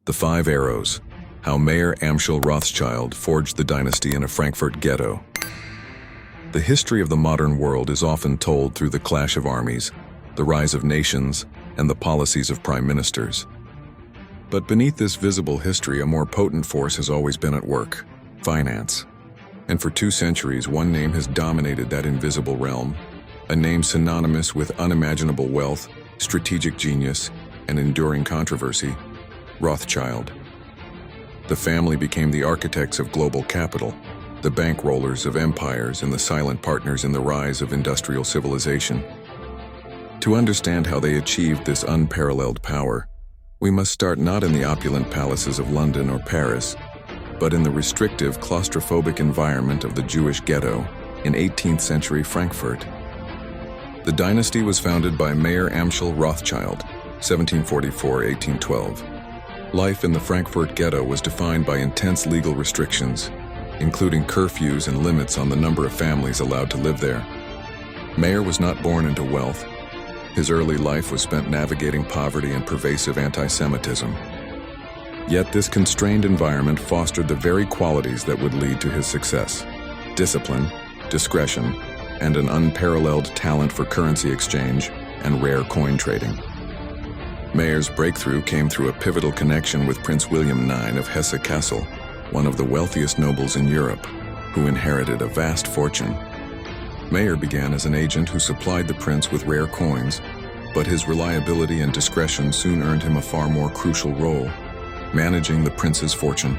The Five Arrows, how Mayor Amschel Rothschild forged the dynasty in a Frankfurt ghetto. The history of the modern world is often told through the clash of armies, the rise of nations, and the policies of prime ministers. But beneath this visible history, a more potent force has always been at work: finance. And for 2 centuries, one name has dominated that invisible realm, a name synonymous with unimaginable wealth, strategic genius, and enduring controversy: Rothschild. The family became the architects of global capital, the bankrollers of empires, and the silent partners in the rise of industrial civilization. To understand how they achieved this unparalleled power, we must start not in the opulent palaces of London or Paris, but in the restrictive, claustrophobic environment of the Jewish ghetto in 18th century Frankfurt. The dynasty was founded by Mayor Amschel Rothschild, 1744-1812. Life in the Frankfurt Ghetto was defined by intense legal restrictions, including curfews and limits on the number of families allowed to live there. Mayer was not born into wealth. His early life was spent navigating poverty and pervasive anti-Semitism. Yet this constrained environment fostered the very qualities that would lead to his success: discipline, discretion, and an unparalleled talent for currency exchange and rare coin trading. Mayer's breakthrough came through a pivotal connection with Prince William IX of Hesse-Kassel, one of the wealthiest nobles in Europe, who inherited a vast fortune. Mayer began as an agent who supplied the prince with rare coins, but his reliability and discretion soon earned him a far more crucial role: managing the prince's fortune.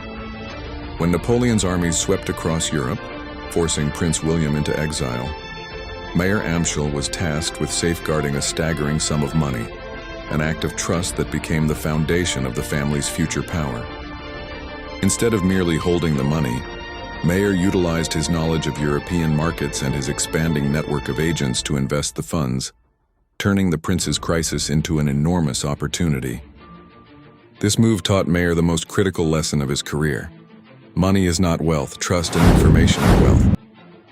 When Napoleon's armies swept across Europe, forcing Prince William into exile, Mayor Amschel was tasked with safeguarding a staggering sum of money, an act of trust that became the foundation of the family's future power. Instead of merely holding the money, Mayer utilized his knowledge of European markets and his expanding network of agents to invest the funds, turning the prince's crisis into an enormous opportunity. This move taught Mayer the most critical lesson of his career: money is not wealth, trust and information are wealth.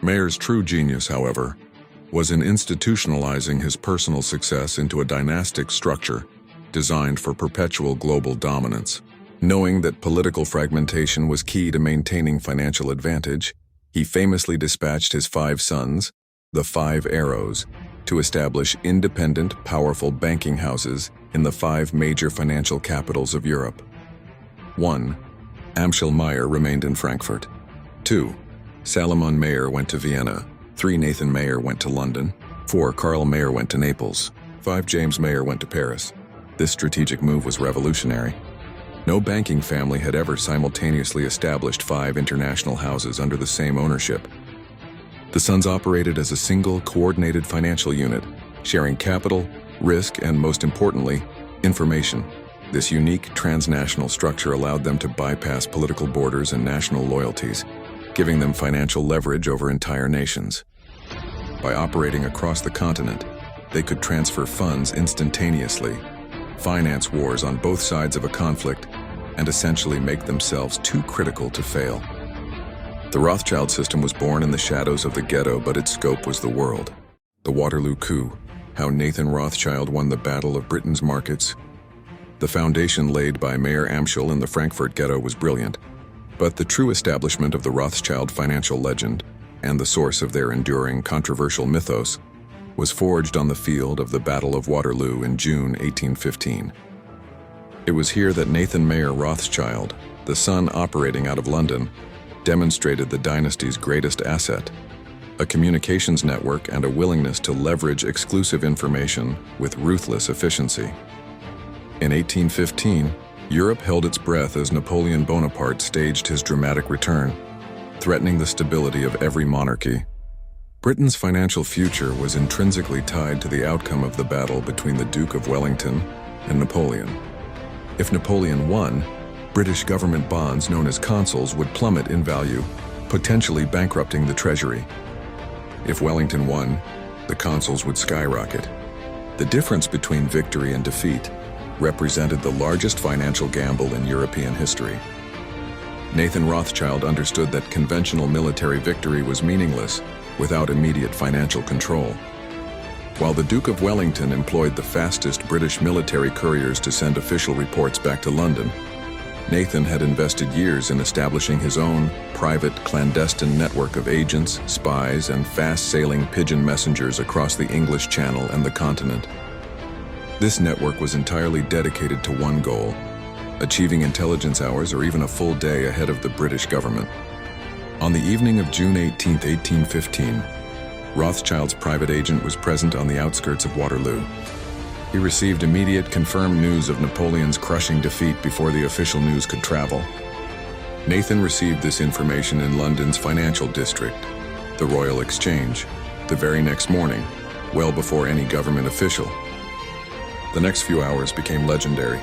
Mayer's true genius, however, was in institutionalizing his personal success into a dynastic structure designed for perpetual global dominance. Knowing that political fragmentation was key to maintaining financial advantage, he famously dispatched his 5 sons, the Five Arrows, to establish independent, powerful banking houses in the 5 major financial capitals of Europe. 1. Amschel Mayer remained in Frankfurt. 2. Salomon Mayer went to Vienna. 3. Nathan Mayer went to London. 4. Karl Mayer went to Naples. 5. James Mayer went to Paris. This strategic move was revolutionary. No banking family had ever simultaneously established 5 international houses under the same ownership. The sons operated as a single, coordinated financial unit, sharing capital, risk, and most importantly, information. This unique transnational structure allowed them to bypass political borders and national loyalties, giving them financial leverage over entire nations. By operating across the continent, they could transfer funds instantaneously, finance wars on both sides of a conflict, and essentially make themselves too critical to fail. The Rothschild system was born in the shadows of the ghetto, but its scope was the world. The Waterloo Coup, how Nathan Rothschild won the Battle of Britain's markets. The foundation laid by Mayor Amschel in the Frankfurt Ghetto was brilliant, but the true establishment of the Rothschild financial legend, and the source of their enduring, controversial mythos, was forged on the field of the Battle of Waterloo in June 1815. It was here that Nathan Mayer Rothschild, the son operating out of London, demonstrated the dynasty's greatest asset: a communications network and a willingness to leverage exclusive information with ruthless efficiency. In 1815, Europe held its breath as Napoleon Bonaparte staged his dramatic return, threatening the stability of every monarchy. Britain's financial future was intrinsically tied to the outcome of the battle between the Duke of Wellington and Napoleon. If Napoleon won, British government bonds known as consols would plummet in value, potentially bankrupting the treasury. If Wellington won, the consols would skyrocket. The difference between victory and defeat represented the largest financial gamble in European history. Nathan Rothschild understood that conventional military victory was meaningless without immediate financial control. While the Duke of Wellington employed the fastest British military couriers to send official reports back to London, Nathan had invested years in establishing his own private, clandestine network of agents, spies, and fast-sailing pigeon messengers across the English Channel and the continent. This network was entirely dedicated to one goal: achieving intelligence hours or even a full day ahead of the British government. On the evening of June 18, 1815, Rothschild's private agent was present on the outskirts of Waterloo. He received immediate confirmed news of Napoleon's crushing defeat before the official news could travel. Nathan received this information in London's financial district, the Royal Exchange, the very next morning, well before any government official. The next few hours became legendary.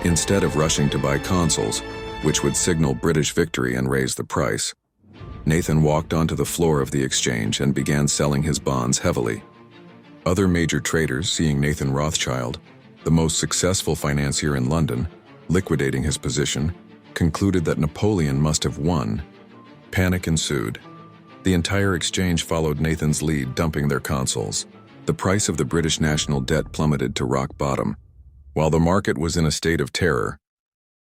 Instead of rushing to buy consols, which would signal British victory and raise the price, Nathan walked onto the floor of the exchange and began selling his bonds heavily. Other major traders, seeing Nathan Rothschild, the most successful financier in London, liquidating his position, concluded that Napoleon must have won. Panic ensued. The entire exchange followed Nathan's lead, dumping their consols. The price of the British national debt plummeted to rock bottom. While the market was in a state of terror,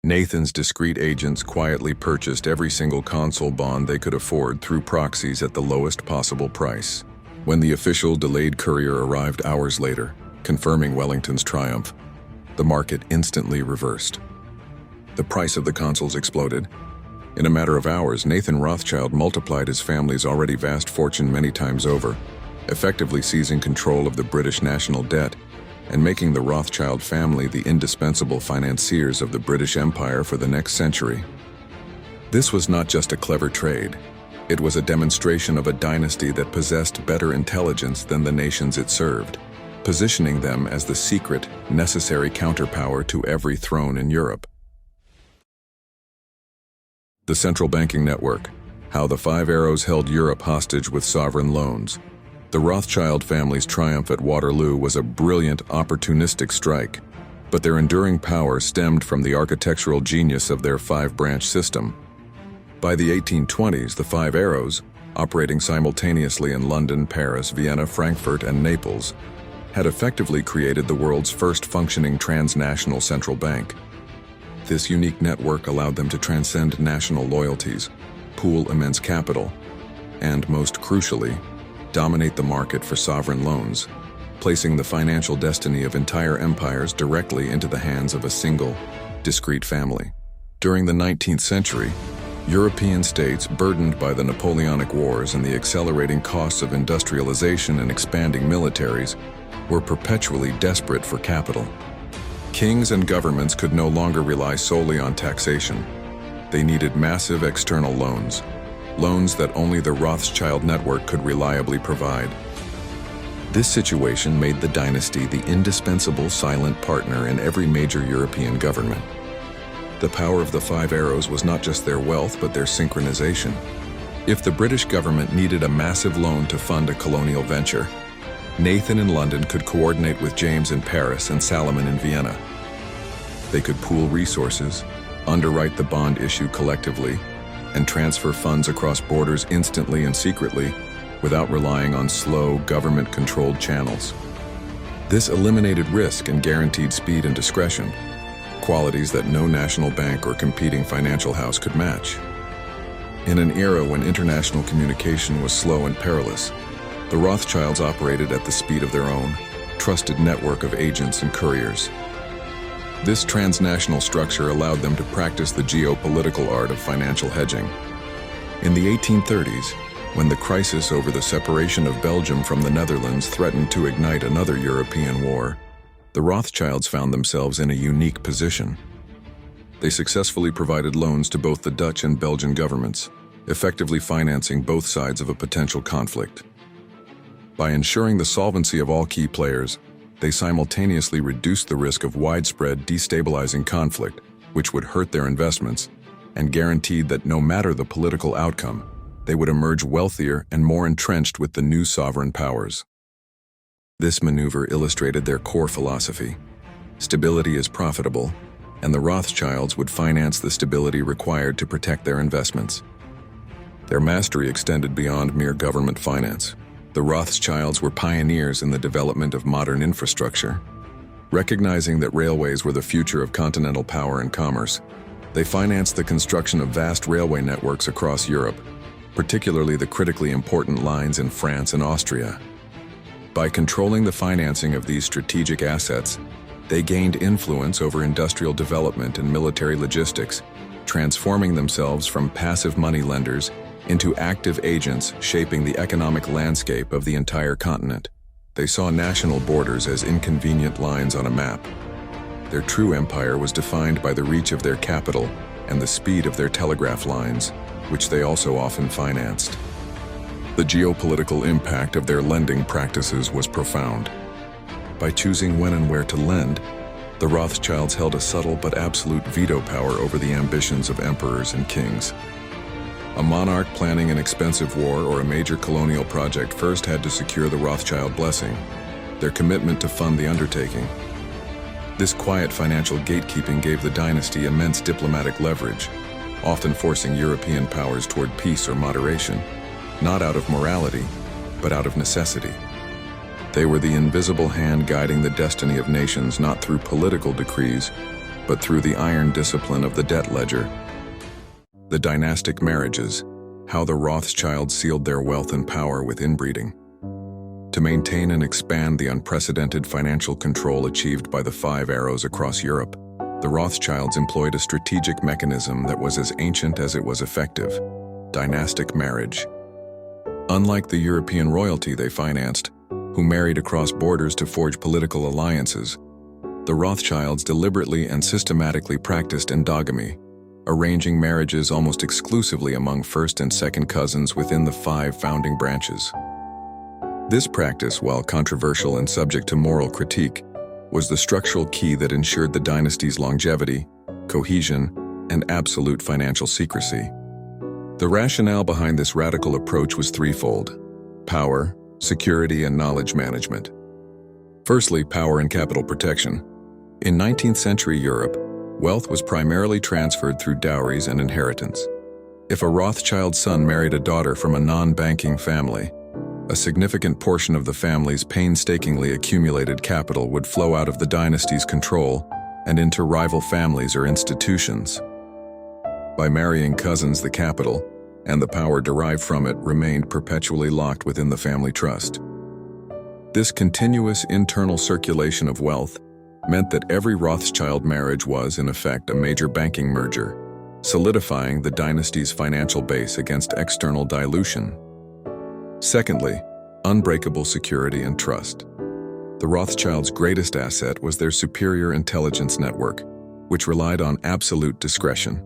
Nathan's discreet agents quietly purchased every single console bond they could afford through proxies at the lowest possible price. When the official delayed courier arrived hours later, confirming Wellington's triumph, the market instantly reversed. The price of the consoles exploded. In a matter of hours, Nathan Rothschild multiplied his family's already vast fortune many times over, effectively seizing control of the British national debt and making the Rothschild family the indispensable financiers of the British Empire for the next century. This was not just a clever trade. It was a demonstration of a dynasty that possessed better intelligence than the nations it served, positioning them as the secret, necessary counterpower to every throne in Europe. The Central Banking Network: How the Five Arrows Held Europe Hostage with Sovereign Loans. The Rothschild family's triumph at Waterloo was a brilliant, opportunistic strike, but their enduring power stemmed from the architectural genius of their five-branch system. By the 1820s, the Five Arrows, operating simultaneously in London, Paris, Vienna, Frankfurt, and Naples, had effectively created the world's first functioning transnational central bank. This unique network allowed them to transcend national loyalties, pool immense capital, and, most crucially, dominate the market for sovereign loans, placing the financial destiny of entire empires directly into the hands of a single, discrete family. During the 19th century, European states, burdened by the Napoleonic Wars and the accelerating costs of industrialization and expanding militaries, were perpetually desperate for capital. Kings and governments could no longer rely solely on taxation. They needed massive external loans that only the Rothschild network could reliably provide. This situation made the dynasty the indispensable silent partner in every major European government. The power of the Five Arrows was not just their wealth, but their synchronization. If the British government needed a massive loan to fund a colonial venture, Nathan in London could coordinate with James in Paris and Salomon in Vienna. They could pool resources, underwrite the bond issue collectively, and transfer funds across borders instantly and secretly without relying on slow, government-controlled channels. This eliminated risk and guaranteed speed and discretion, qualities that no national bank or competing financial house could match. In an era when international communication was slow and perilous, the Rothschilds operated at the speed of their own, trusted network of agents and couriers. This transnational structure allowed them to practice the geopolitical art of financial hedging. In the 1830s, when the crisis over the separation of Belgium from the Netherlands threatened to ignite another European war, the Rothschilds found themselves in a unique position. They successfully provided loans to both the Dutch and Belgian governments, effectively financing both sides of a potential conflict. By ensuring the solvency of all key players, they simultaneously reduced the risk of widespread destabilizing conflict, which would hurt their investments, and guaranteed that no matter the political outcome, they would emerge wealthier and more entrenched with the new sovereign powers. This maneuver illustrated their core philosophy: stability is profitable, and the Rothschilds would finance the stability required to protect their investments. Their mastery extended beyond mere government finance. The Rothschilds were pioneers in the development of modern infrastructure. Recognizing that railways were the future of continental power and commerce, They financed the construction of vast railway networks across Europe, particularly the critically important lines in France and Austria. By controlling the financing of these strategic assets, they gained influence over industrial development and military logistics, transforming themselves from passive moneylenders into active agents shaping the economic landscape of the entire continent. They saw national borders as inconvenient lines on a map. Their true empire was defined by the reach of their capital and the speed of their telegraph lines, which they also often financed. The geopolitical impact of their lending practices was profound. By choosing when and where to lend, the Rothschilds held a subtle but absolute veto power over the ambitions of emperors and kings. A monarch planning an expensive war or a major colonial project first had to secure the Rothschild blessing, their commitment to fund the undertaking. This quiet financial gatekeeping gave the dynasty immense diplomatic leverage, often forcing European powers toward peace or moderation, not out of morality, but out of necessity. They were the invisible hand guiding the destiny of nations not through political decrees, but through the iron discipline of the debt ledger. The dynastic marriages, how the Rothschilds sealed their wealth and power with inbreeding. To maintain and expand the unprecedented financial control achieved by the Five Arrows across Europe, the Rothschilds employed a strategic mechanism that was as ancient as it was effective: dynastic marriage. Unlike the European royalty they financed, who married across borders to forge political alliances, the Rothschilds deliberately and systematically practiced endogamy, arranging marriages almost exclusively among first and second cousins within the 5 founding branches. This practice, while controversial and subject to moral critique, was the structural key that ensured the dynasty's longevity, cohesion, and absolute financial secrecy. The rationale behind this radical approach was threefold: power, security, and knowledge management. Firstly, power and capital protection. In 19th century Europe, wealth was primarily transferred through dowries and inheritance. If a Rothschild son married a daughter from a non-banking family, a significant portion of the family's painstakingly accumulated capital would flow out of the dynasty's control and into rival families or institutions. By marrying cousins, the capital, and the power derived from it, remained perpetually locked within the family trust. This continuous internal circulation of wealth meant that every Rothschild marriage was, in effect, a major banking merger, solidifying the dynasty's financial base against external dilution. Secondly, unbreakable security and trust. The Rothschilds' greatest asset was their superior intelligence network, which relied on absolute discretion.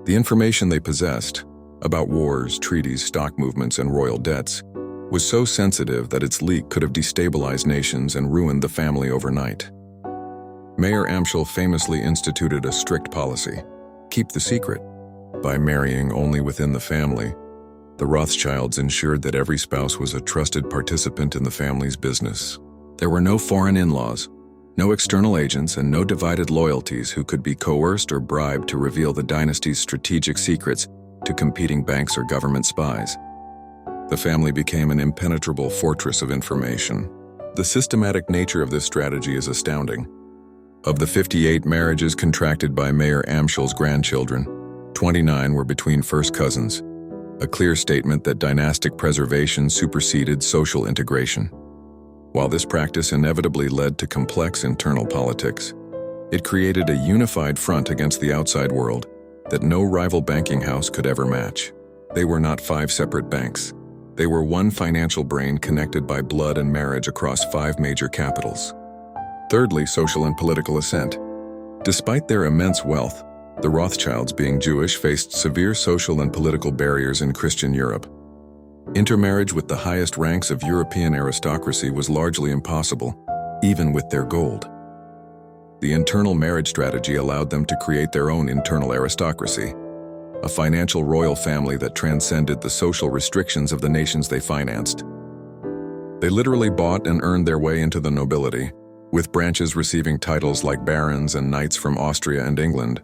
The information they possessed about wars, treaties, stock movements, and royal debts was so sensitive that its leak could have destabilized nations and ruined the family overnight. Mayor Amschel famously instituted a strict policy: keep the secret. By marrying only within the family, the Rothschilds ensured that every spouse was a trusted participant in the family's business. There were no foreign in-laws, no external agents, and no divided loyalties who could be coerced or bribed to reveal the dynasty's strategic secrets to competing banks or government spies. The family became an impenetrable fortress of information. The systematic nature of this strategy is astounding. Of the 58 marriages contracted by Mayor Amschel's grandchildren, 29 were between first cousins, a clear statement that dynastic preservation superseded social integration. While this practice inevitably led to complex internal politics, it created a unified front against the outside world that no rival banking house could ever match. They were not 5 separate banks. They were one financial brain connected by blood and marriage across 5 major capitals. Thirdly, social and political assent. Despite their immense wealth, the Rothschilds, being Jewish, faced severe social and political barriers in Christian Europe. Intermarriage with the highest ranks of European aristocracy was largely impossible, even with their gold. The internal marriage strategy allowed them to create their own internal aristocracy, a financial royal family that transcended the social restrictions of the nations they financed. They literally bought and earned their way into the nobility, with branches receiving titles like barons and knights from Austria and England.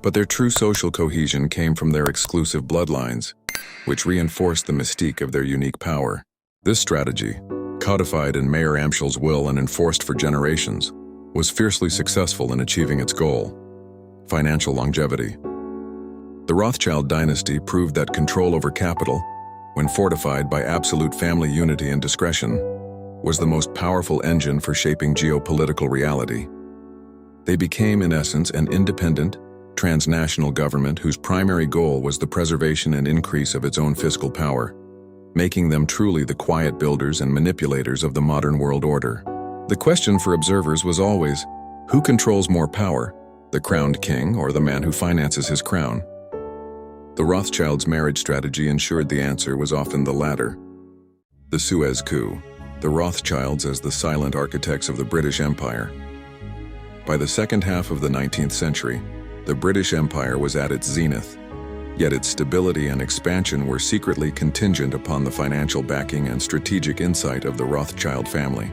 But their true social cohesion came from their exclusive bloodlines, which reinforced the mystique of their unique power. This strategy, codified in Mayor Amschel's will and enforced for generations, was fiercely successful in achieving its goal. Financial longevity. The Rothschild dynasty proved that control over capital, when fortified by absolute family unity and discretion, was the most powerful engine for shaping geopolitical reality. They became, in essence, an independent, transnational government whose primary goal was the preservation and increase of its own fiscal power, making them truly the quiet builders and manipulators of the modern world order. The question for observers was always, who controls more power, the crowned king or the man who finances his crown? The Rothschilds' marriage strategy ensured the answer was often the latter. The Suez Coup, the Rothschilds as the silent architects of the British Empire. By the second half of the 19th century, the British Empire was at its zenith, yet its stability and expansion were secretly contingent upon the financial backing and strategic insight of the Rothschild family.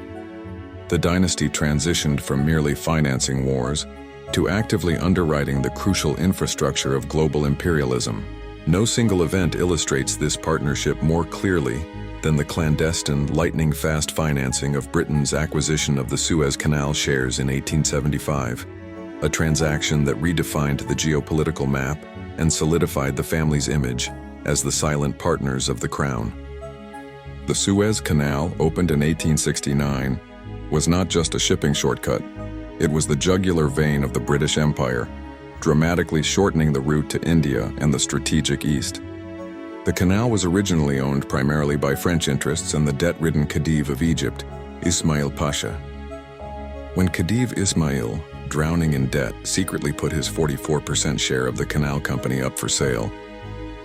The dynasty transitioned from merely financing wars to actively underwriting the crucial infrastructure of global imperialism. No single event illustrates this partnership more clearly than the clandestine, lightning-fast financing of Britain's acquisition of the Suez Canal shares in 1875, a transaction that redefined the geopolitical map and solidified the family's image as the silent partners of the crown. The Suez Canal, opened in 1869, was not just a shipping shortcut. It was the jugular vein of the British Empire, dramatically shortening the route to India and the strategic East. The canal was originally owned primarily by French interests and the debt-ridden Khedive of Egypt, Ismail Pasha. When Khedive Ismail, drowning in debt, secretly put his 44% share of the canal company up for sale,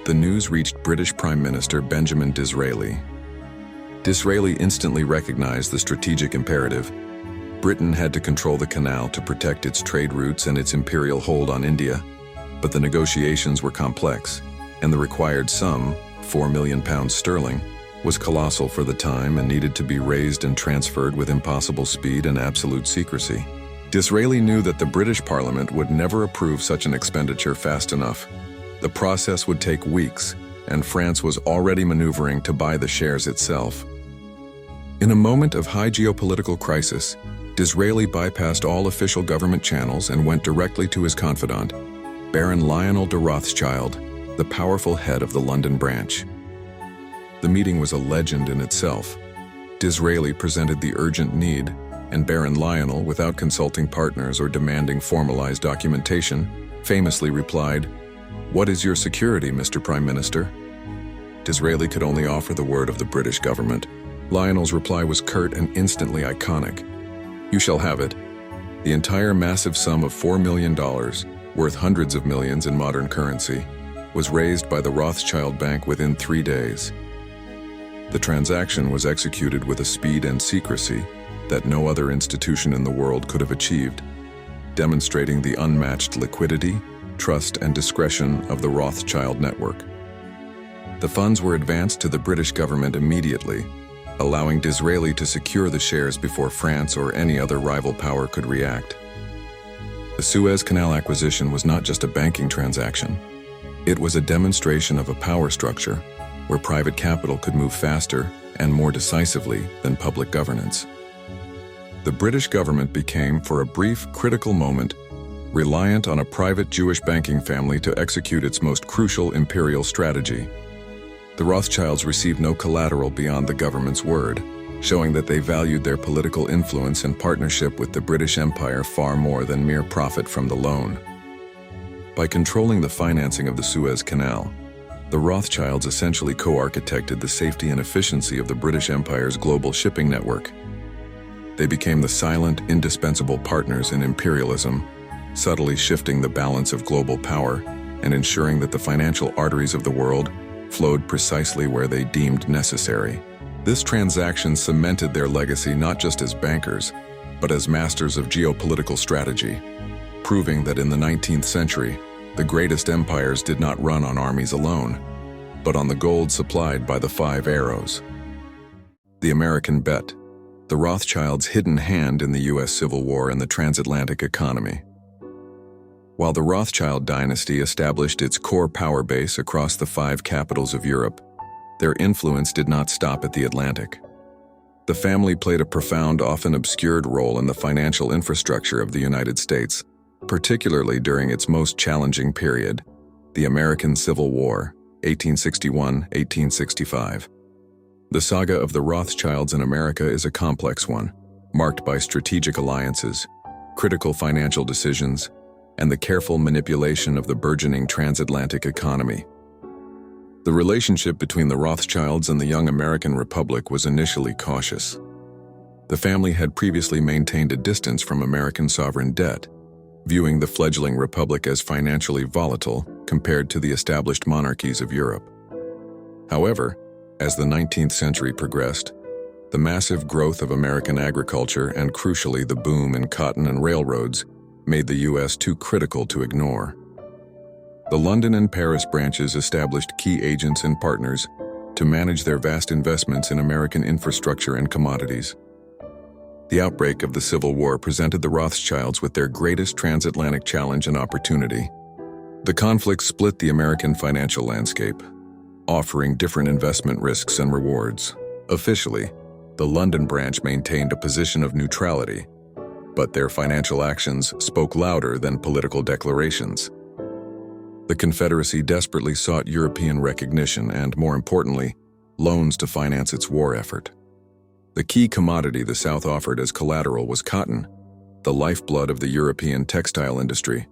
the news reached British Prime Minister Benjamin Disraeli. Disraeli instantly recognized the strategic imperative. Britain had to control the canal to protect its trade routes and its imperial hold on India, but the negotiations were complex, and the required sum, £4 million sterling, was colossal for the time and needed to be raised and transferred with impossible speed and absolute secrecy. Disraeli knew that the British Parliament would never approve such an expenditure fast enough. The process would take weeks, and France was already maneuvering to buy the shares itself. In a moment of high geopolitical crisis, Disraeli bypassed all official government channels and went directly to his confidant, Baron Lionel de Rothschild, the powerful head of the London branch. The meeting was a legend in itself. Disraeli presented the urgent need, and Baron Lionel, without consulting partners or demanding formalized documentation, famously replied, "What is your security, Mr. Prime Minister?" Disraeli could only offer the word of the British government. Lionel's reply was curt and instantly iconic. "You shall have it." The entire massive sum of $4 million, worth hundreds of millions in modern currency, was raised by the Rothschild Bank within 3 days. The transaction was executed with a speed and secrecy that no other institution in the world could have achieved, demonstrating the unmatched liquidity, trust, and discretion of the Rothschild network. The funds were advanced to the British government immediately, allowing Disraeli to secure the shares before France or any other rival power could react. The Suez Canal acquisition was not just a banking transaction. It was a demonstration of a power structure where private capital could move faster and more decisively than public governance. The British government became, for a brief, critical moment, reliant on a private Jewish banking family to execute its most crucial imperial strategy. The Rothschilds received no collateral beyond the government's word, showing that they valued their political influence and partnership with the British Empire far more than mere profit from the loan. By controlling the financing of the Suez Canal, the Rothschilds essentially co-architected the safety and efficiency of the British Empire's global shipping network. They became the silent, indispensable partners in imperialism, subtly shifting the balance of global power and ensuring that the financial arteries of the world flowed precisely where they deemed necessary. This transaction cemented their legacy not just as bankers, but as masters of geopolitical strategy, proving that in the 19th century, the greatest empires did not run on armies alone, but on the gold supplied by the Five Arrows. The American bet, the Rothschilds' hidden hand in the U.S. Civil War and the transatlantic economy. While the Rothschild dynasty established its core power base across the 5 capitals of Europe, their influence did not stop at the Atlantic. The family played a profound, often obscured role in the financial infrastructure of the United States, particularly during its most challenging period, the American Civil War, 1861–1865. The saga of the Rothschilds in America is a complex one, marked by strategic alliances, critical financial decisions, and the careful manipulation of the burgeoning transatlantic economy. The relationship between the Rothschilds and the young American Republic was initially cautious. The family had previously maintained a distance from American sovereign debt, viewing the fledgling republic as financially volatile compared to the established monarchies of Europe. However, as the 19th century progressed, the massive growth of American agriculture and crucially the boom in cotton and railroads made the U.S. too critical to ignore. The London and Paris branches established key agents and partners to manage their vast investments in American infrastructure and commodities. The outbreak of the Civil War presented the Rothschilds with their greatest transatlantic challenge and opportunity. The conflict split the American financial landscape, offering different investment risks and rewards. Officially, the London branch maintained a position of neutrality, but their financial actions spoke louder than political declarations. The Confederacy desperately sought European recognition and, more importantly, loans to finance its war effort. The key commodity the South offered as collateral was cotton, the lifeblood of the European textile industry.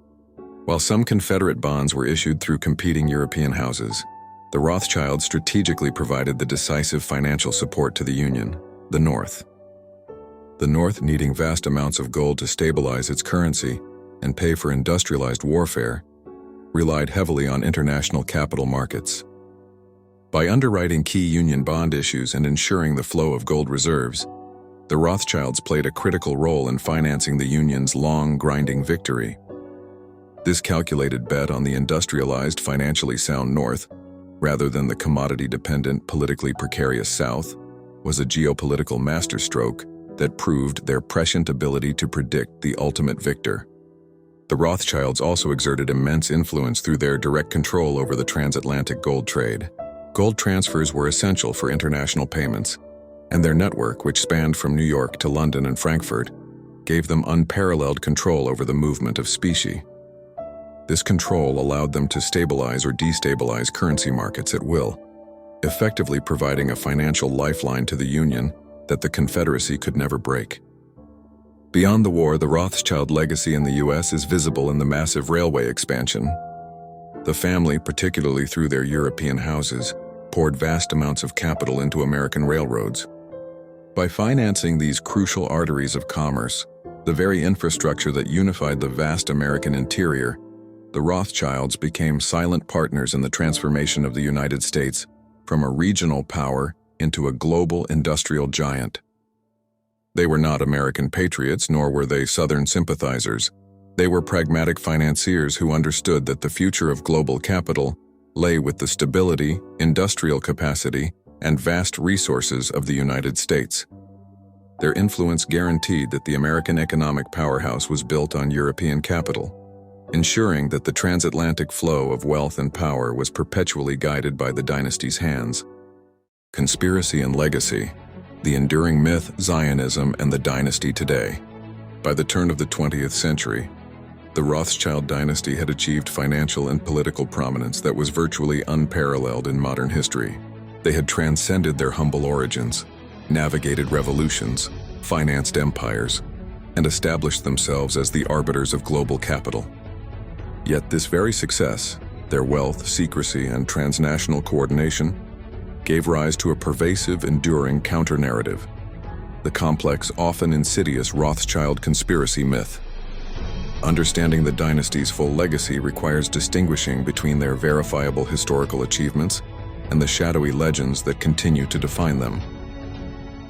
While some Confederate bonds were issued through competing European houses, the Rothschilds strategically provided the decisive financial support to the Union, the North. The North, needing vast amounts of gold to stabilize its currency and pay for industrialized warfare, relied heavily on international capital markets. By underwriting key Union bond issues and ensuring the flow of gold reserves, the Rothschilds played a critical role in financing the Union's long, grinding victory. This calculated bet on the industrialized, financially sound North, rather than the commodity-dependent, politically precarious South, was a geopolitical masterstroke that proved their prescient ability to predict the ultimate victor. The Rothschilds also exerted immense influence through their direct control over the transatlantic gold trade. Gold transfers were essential for international payments, and their network, which spanned from New York to London and Frankfurt, gave them unparalleled control over the movement of specie. This control allowed them to stabilize or destabilize currency markets at will, effectively providing a financial lifeline to the Union that the Confederacy could never break. Beyond the war, the Rothschild legacy in the U.S. is visible in the massive railway expansion. The family, particularly through their European houses, poured vast amounts of capital into American railroads. By financing these crucial arteries of commerce, the very infrastructure that unified the vast American interior, the Rothschilds became silent partners in the transformation of the United States from a regional power into a global industrial giant. They were not American patriots, nor were they Southern sympathizers. They were pragmatic financiers who understood that the future of global capital lay with the stability, industrial capacity, and vast resources of the United States. Their influence guaranteed that the American economic powerhouse was built on European capital, ensuring that the transatlantic flow of wealth and power was perpetually guided by the dynasty's hands. Conspiracy and legacy, the enduring myth, Zionism, and the dynasty today. By the turn of the 20th century, the Rothschild dynasty had achieved financial and political prominence that was virtually unparalleled in modern history. They had transcended their humble origins, navigated revolutions, financed empires, and established themselves as the arbiters of global capital. Yet this very success, their wealth, secrecy, and transnational coordination, gave rise to a pervasive, enduring counter-narrative, the complex, often insidious Rothschild conspiracy myth. Understanding the dynasty's full legacy requires distinguishing between their verifiable historical achievements and the shadowy legends that continue to define them.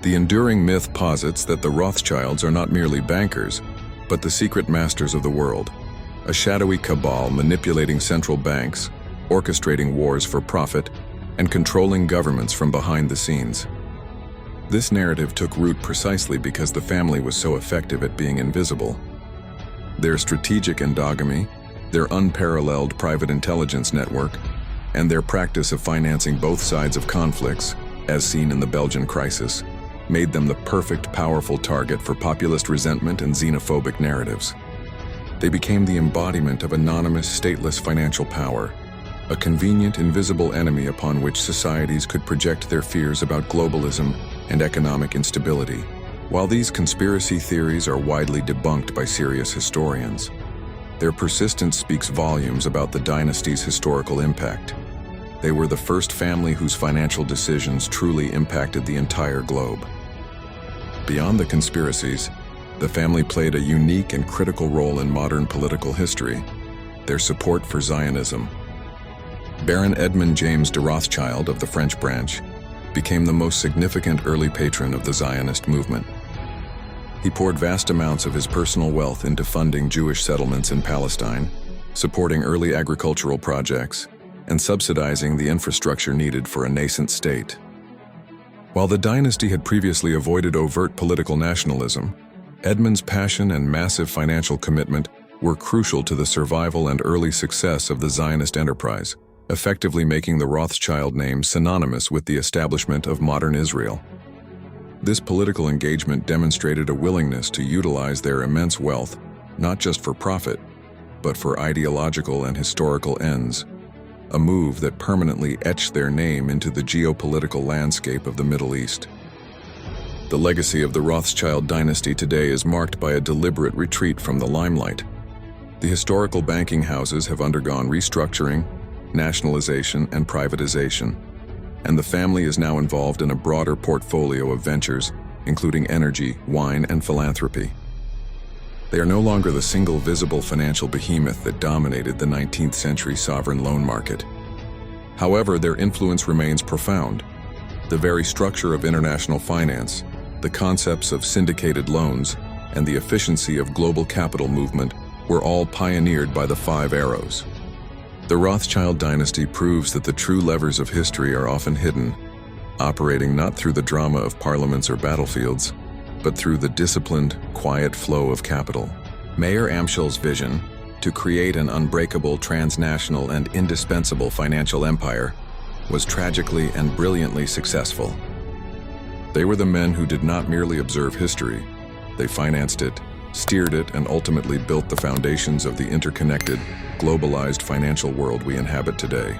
The enduring myth posits that the Rothschilds are not merely bankers, but the secret masters of the world, a shadowy cabal manipulating central banks, orchestrating wars for profit, and controlling governments from behind the scenes. This narrative took root precisely because the family was so effective at being invisible. Their strategic endogamy, their unparalleled private intelligence network, and their practice of financing both sides of conflicts, as seen in the Belgian crisis, made them the perfect, powerful target for populist resentment and xenophobic narratives. They became the embodiment of anonymous, stateless financial power, a convenient, invisible enemy upon which societies could project their fears about globalism and economic instability. While these conspiracy theories are widely debunked by serious historians, their persistence speaks volumes about the dynasty's historical impact. They were the first family whose financial decisions truly impacted the entire globe. Beyond the conspiracies, the family played a unique and critical role in modern political history: their support for Zionism. Baron Edmund James de Rothschild of the French branch became the most significant early patron of the Zionist movement. He poured vast amounts of his personal wealth into funding Jewish settlements in Palestine, supporting early agricultural projects, and subsidizing the infrastructure needed for a nascent state. While the dynasty had previously avoided overt political nationalism, Edmund's passion and massive financial commitment were crucial to the survival and early success of the Zionist enterprise, effectively making the Rothschild name synonymous with the establishment of modern Israel. This political engagement demonstrated a willingness to utilize their immense wealth not just for profit, but for ideological and historical ends, a move that permanently etched their name into the geopolitical landscape of the Middle East. The legacy of the Rothschild dynasty today is marked by a deliberate retreat from the limelight. The historical banking houses have undergone restructuring, nationalization, and privatization, and the family is now involved in a broader portfolio of ventures, including energy, wine, and philanthropy. They are no longer the single visible financial behemoth that dominated the 19th century sovereign loan market. However, their influence remains profound. The very structure of international finance, the concepts of syndicated loans, and the efficiency of global capital movement were all pioneered by the Five Arrows. The Rothschild dynasty proves that the true levers of history are often hidden, operating not through the drama of parliaments or battlefields, but through the disciplined, quiet flow of capital. Mayor Amschel's vision to create an unbreakable, transnational, and indispensable financial empire was tragically and brilliantly successful. They were the men who did not merely observe history, they financed it, steered it, and ultimately built the foundations of the interconnected, globalized financial world we inhabit today.